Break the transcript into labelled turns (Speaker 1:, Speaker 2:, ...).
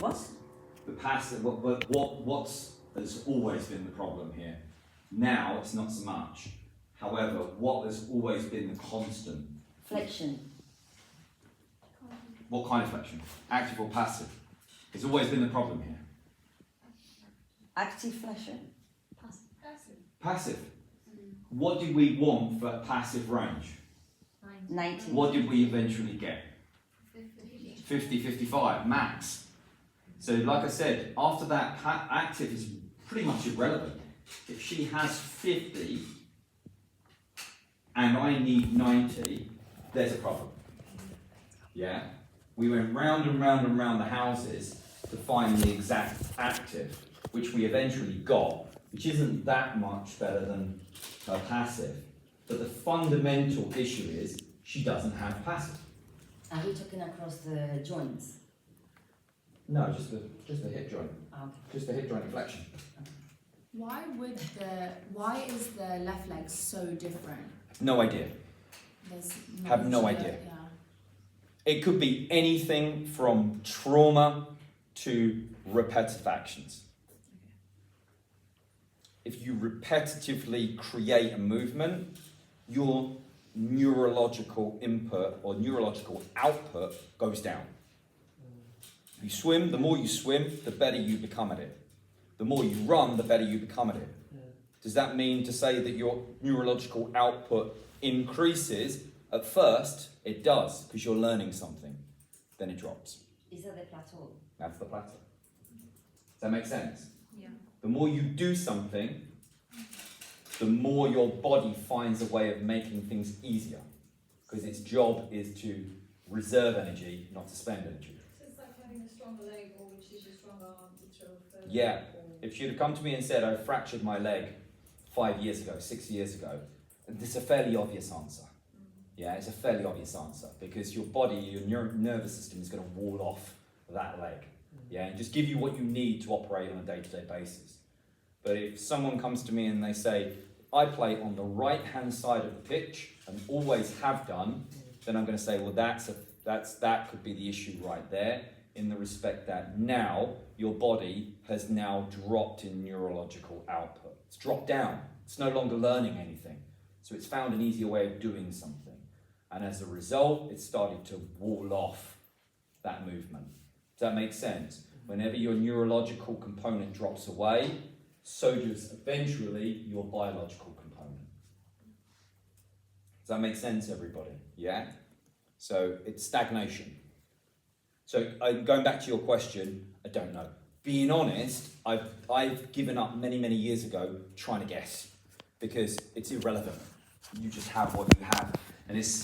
Speaker 1: What?
Speaker 2: The passive, what's has always been the problem here. Now it's not so much. However, what has always been the constant?
Speaker 1: Flexion.
Speaker 2: What kind of flexion? Active or passive? It's always been the problem here.
Speaker 1: Active flexion.
Speaker 3: Passive.
Speaker 2: Passive. What did we want for passive range?
Speaker 1: 90.
Speaker 2: What did we eventually get?
Speaker 3: 50.
Speaker 2: 50, 55, max. So like I said, after that, active is pretty much irrelevant. If she has 50 and I need 90, there's a problem. Yeah? We went round and round and round the houses to find the exact active, which we eventually got, which isn't that much better than her passive. But the fundamental issue is she doesn't have passive.
Speaker 1: Are we talking across the joints?
Speaker 2: No, just the hip joint.
Speaker 1: Okay.
Speaker 2: Just the hip joint flexion.
Speaker 3: Why is the left leg so different?
Speaker 2: No idea.
Speaker 3: There's
Speaker 2: Have no
Speaker 3: usually-
Speaker 2: idea.
Speaker 3: Yeah.
Speaker 2: It could be anything from trauma to repetitive actions. If you repetitively create a movement, your neurological input or neurological output goes down. You swim, the more you swim, the better you become at it. The more you run, the better you become at it. Does that mean to say that your neurological output increases? At first, it does, because you're learning something. Then it drops.
Speaker 1: Is that the plateau?
Speaker 2: That's the plateau. Does that make sense?
Speaker 3: Yeah.
Speaker 2: The more you do something, the more your body finds a way of making things easier. Because its job is to reserve energy, not to spend energy.
Speaker 4: So it's like having a stronger leg, or which is your stronger arm to throw further.
Speaker 2: Yeah.
Speaker 4: Or...
Speaker 2: If she'd have come to me and said, I fractured my leg 5 years ago, 6 years ago, this is a fairly obvious answer. Yeah, it's a fairly obvious answer because your body, your nervous system is going to wall off that leg. Yeah, and just give you what you need to operate on a day-to-day basis. But if someone comes to me and they say, I play on the right-hand side of the pitch and always have done, then I'm going to say, well, that could be the issue right there, in the respect that now your body has now dropped in neurological output. It's dropped down. It's no longer learning anything. So it's found an easier way of doing something. And as a result, it's started to wall off that movement. Does that make sense? Whenever your neurological component drops away, so does eventually your biological component. Does that make sense, everybody? Yeah? So it's stagnation. So going back to your question, I don't know. Being honest, I've given up many, many years ago trying to guess because it's irrelevant. You just have what you have. And it's